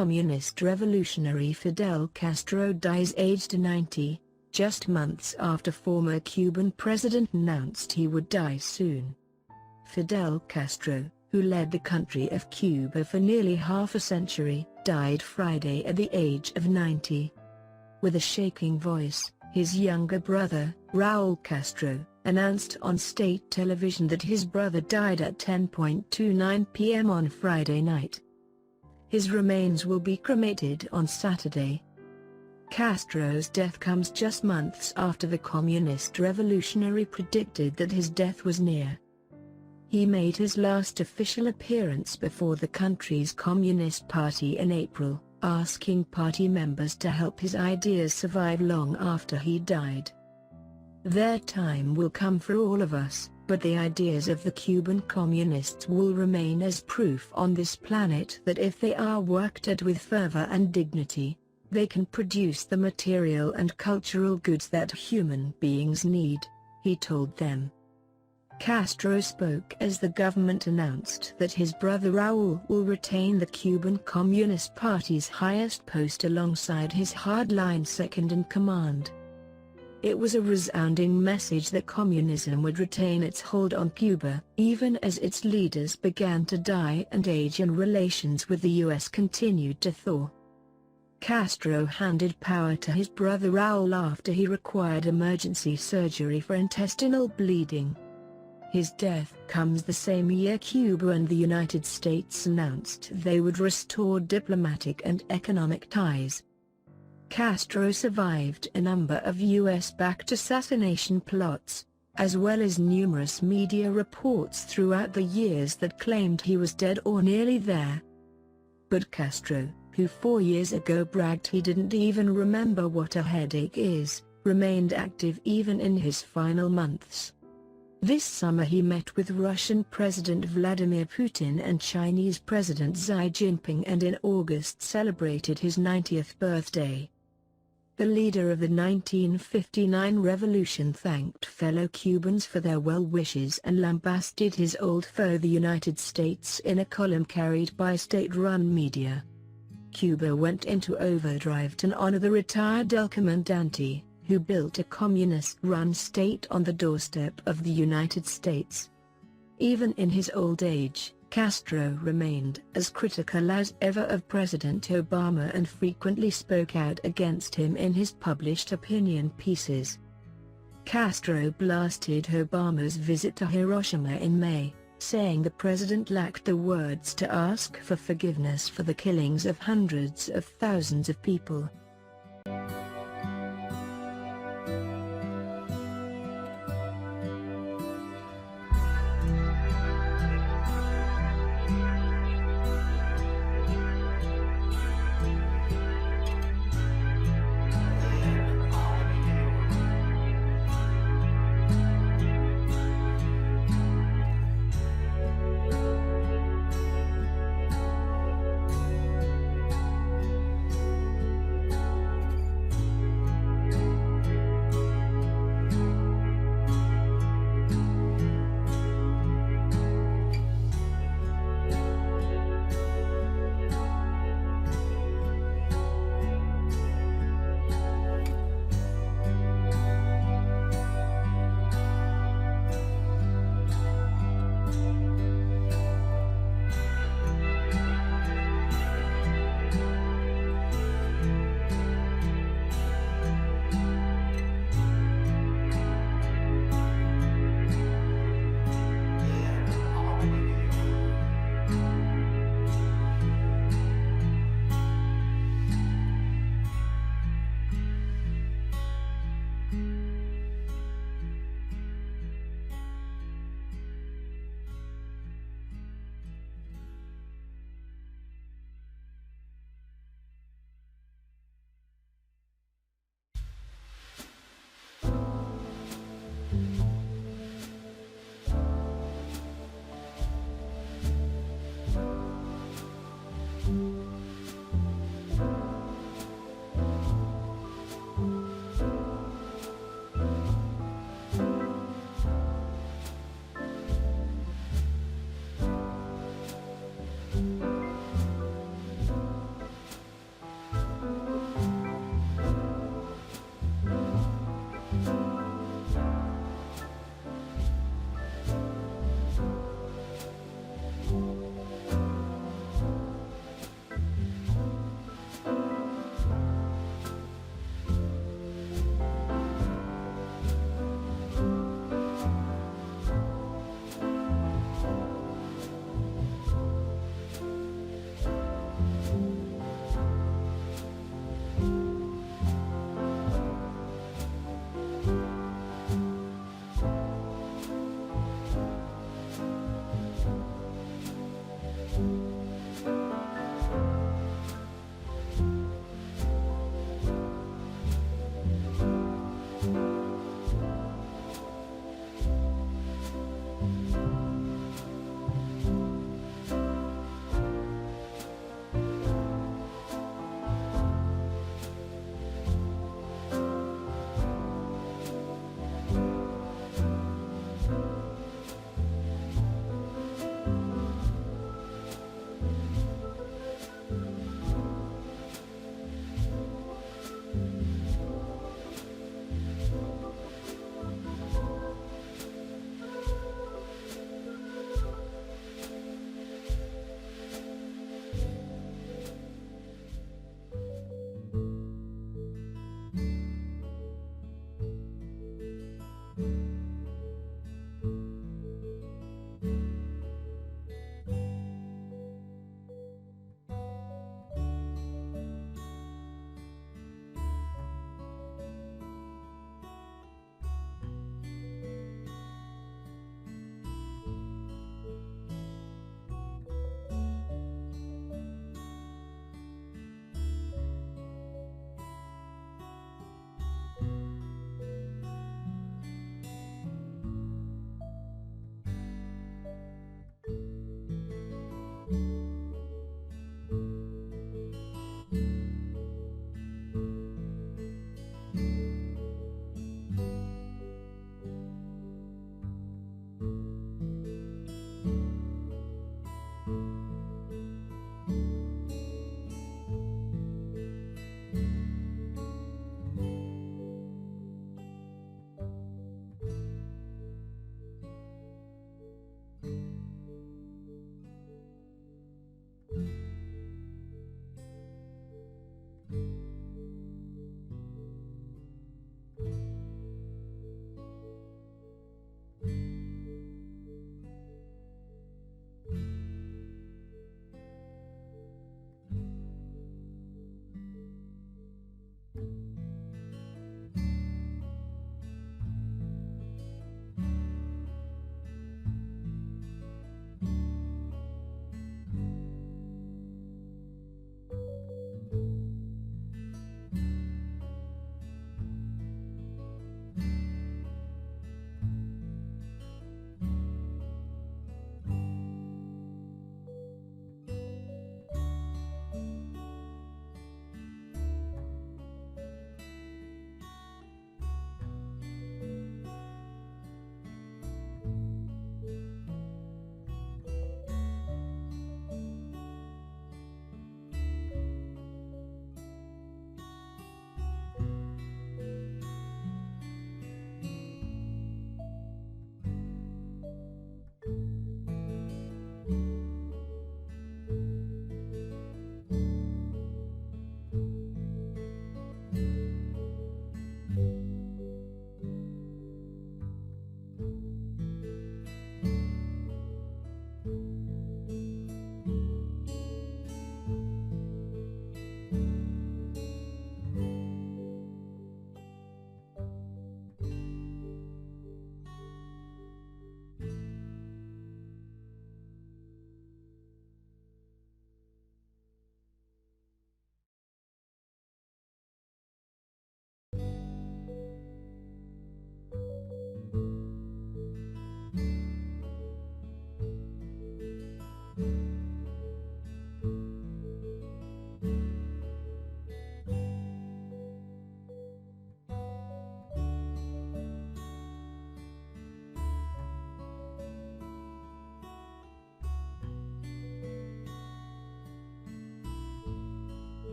communist revolutionary Fidel Castro dies aged 90, just months after former Cuban president announced he would die soon. Fidel Castro, who led the country of Cuba for nearly half a century, died Friday at the age of 90. With a shaking voice, his younger brother, Raul Castro, announced on state television that his brother died at 10:29 p.m. on Friday night. His remains will be cremated on Saturday. Castro's death comes just months after the communist revolutionary predicted that his death was near. He made his last official appearance before the country's Communist Party in April, asking party members to help his ideas survive long after he died. "Their time will come for all of us, but the ideas of the Cuban Communists will remain as proof on this planet that if they are worked at with fervor and dignity, they can produce the material and cultural goods that human beings need," he told them. Castro spoke as the government announced that his brother Raul will retain the Cuban Communist Party's highest post alongside his hardline second-in-command. It was a resounding message that communism would retain its hold on Cuba, even as its leaders began to die and age and relations with the U.S. continued to thaw. Castro handed power to his brother Raul after he required emergency surgery for intestinal bleeding. His death comes the same year Cuba and the United States announced they would restore diplomatic and economic ties. Castro survived a number of U.S.-backed assassination plots, as well as numerous media reports throughout the years that claimed he was dead or nearly there. But Castro, who 4 years ago bragged he didn't even remember what a headache is, remained active even in his final months. This summer he met with Russian President Vladimir Putin and Chinese President Xi Jinping, and in August celebrated his 90th birthday. The leader of the 1959 revolution thanked fellow Cubans for their well wishes and lambasted his old foe the United States in a column carried by state-run media. Cuba went into overdrive to honor the retired El Comandante, who built a communist-run state on the doorstep of the United States. Even in his old age, Castro remained as critical as ever of President Obama and frequently spoke out against him in his published opinion pieces. Castro blasted Obama's visit to Hiroshima in May, saying the president lacked the words to ask for forgiveness for the killings of hundreds of thousands of people.